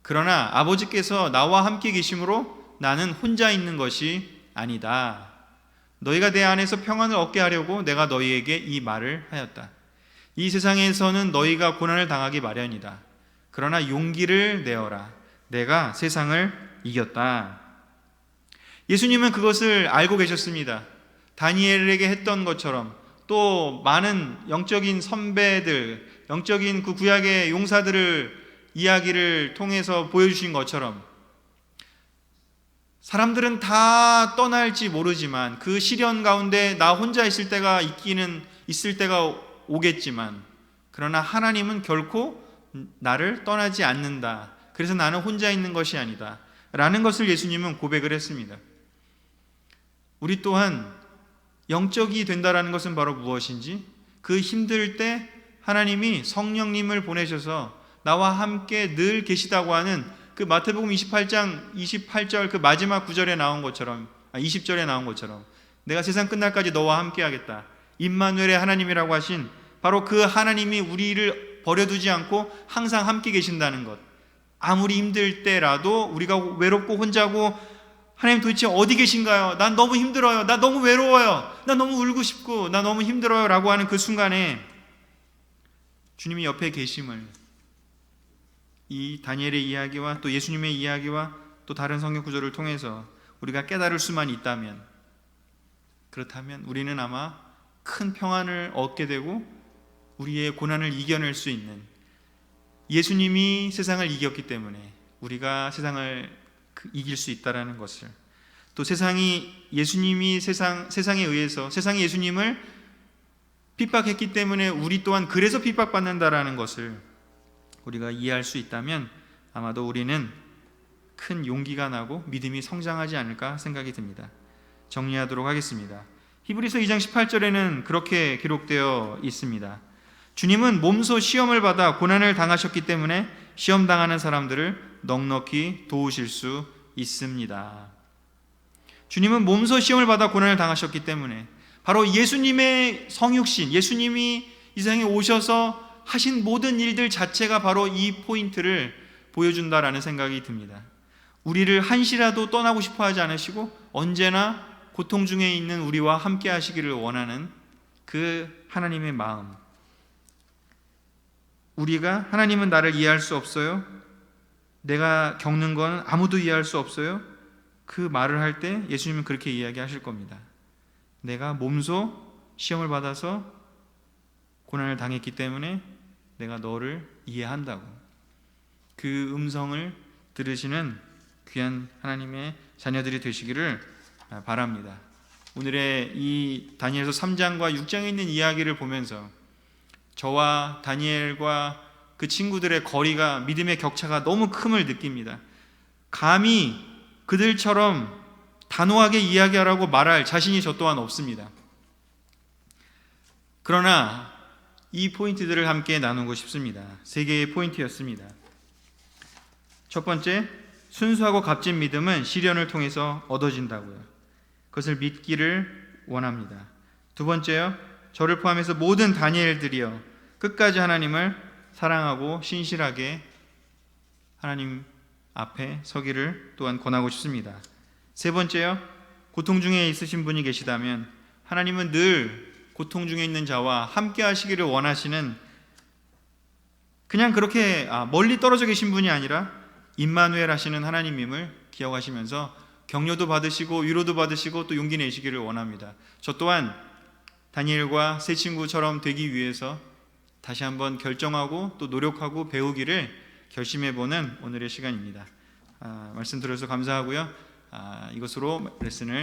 S1: 그러나 아버지께서 나와 함께 계심으로 나는 혼자 있는 것이 아니다. 너희가 내 안에서 평안을 얻게 하려고 내가 너희에게 이 말을 하였다. 이 세상에서는 너희가 고난을 당하기 마련이다. 그러나 용기를 내어라. 내가 세상을 이겼다. 예수님은 그것을 알고 계셨습니다. 다니엘에게 했던 것처럼, 또 많은 영적인 선배들, 영적인 그 구약의 용사들을 이야기를 통해서 보여주신 것처럼, 사람들은 다 떠날지 모르지만 그 시련 가운데 나 혼자 있을 때가 있을 때가 오겠지만, 그러나 하나님은 결코 나를 떠나지 않는다. 그래서 나는 혼자 있는 것이 아니다 라는 것을 예수님은 고백을 했습니다. 우리 또한 영적이 된다라는 것은 바로 무엇인지, 그 힘들 때 하나님이 성령님을 보내셔서 나와 함께 늘 계시다고 하는 그 마태복음 28장 28절 그 마지막 구절에 나온 것처럼, 20절에 나온 것처럼, 내가 세상 끝날까지 너와 함께 하겠다, 임마누엘의 하나님이라고 하신 바로 그 하나님이 우리를 버려두지 않고 항상 함께 계신다는 것. 아무리 힘들 때라도 우리가 외롭고 혼자고 하나님 도대체 어디 계신가요? 난 너무 힘들어요. 나 너무 외로워요. 나 너무 울고 싶고 나 너무 힘들어요 라고 하는 그 순간에 주님이 옆에 계심을, 이 다니엘의 이야기와 또 예수님의 이야기와 또 다른 성경 구절을 통해서 우리가 깨달을 수만 있다면, 그렇다면 우리는 아마 큰 평안을 얻게 되고 우리의 고난을 이겨낼 수 있는, 예수님이 세상을 이겼기 때문에 우리가 세상을 이길 수 있다라는 것을, 또 예수님이 세상에 의해서 세상이 예수님을 핍박했기 때문에 우리 또한 그래서 핍박받는다라는 것을 우리가 이해할 수 있다면 아마도 우리는 큰 용기가 나고 믿음이 성장하지 않을까 생각이 듭니다. 정리하도록 하겠습니다. 히브리서 2장 18절에는 그렇게 기록되어 있습니다. 주님은 몸소 시험을 받아 고난을 당하셨기 때문에 시험 당하는 사람들을 넉넉히 도우실 수 있습니다. 주님은 몸소 시험을 받아 고난을 당하셨기 때문에, 바로 예수님의 성육신, 예수님이 이 세상에 오셔서 하신 모든 일들 자체가 바로 이 포인트를 보여준다라는 생각이 듭니다. 우리를 한시라도 떠나고 싶어 하지 않으시고 언제나 고통 중에 있는 우리와 함께 하시기를 원하는 그 하나님의 마음. 우리가 하나님은 나를 이해할 수 없어요, 내가 겪는 건 아무도 이해할 수 없어요, 그 말을 할 때 예수님은 그렇게 이야기하실 겁니다. 내가 몸소 시험을 받아서 고난을 당했기 때문에 내가 너를 이해한다고. 그 음성을 들으시는 귀한 하나님의 자녀들이 되시기를 바랍니다. 오늘의 이 다니엘서 3장과 6장에 있는 이야기를 보면서 저와 다니엘과 그 친구들의 거리가, 믿음의 격차가 너무 큼을 느낍니다. 감히 그들처럼 단호하게 이야기하라고 말할 자신이 저 또한 없습니다. 그러나 이 포인트들을 함께 나누고 싶습니다. 3개의 포인트였습니다. 첫 번째, 순수하고 값진 믿음은 시련을 통해서 얻어진다고요. 그것을 믿기를 원합니다. 두 번째요, 저를 포함해서 모든 다니엘들이요 끝까지 하나님을 사랑하고 신실하게 하나님 앞에 서기를 또한 권하고 싶습니다. 세 번째요, 고통 중에 있으신 분이 계시다면 하나님은 늘 고통 중에 있는 자와 함께 하시기를 원하시는, 그냥 그렇게 멀리 떨어져 계신 분이 아니라 임마누엘 하시는 하나님임을 기억하시면서 격려도 받으시고 위로도 받으시고 또 용기 내시기를 원합니다. 저 또한 다니엘과 세 친구처럼 되기 위해서 다시 한번 결정하고 또 노력하고 배우기를 결심해보는 오늘의 시간입니다. 말씀 들어서 감사하고요. 이것으로 레슨을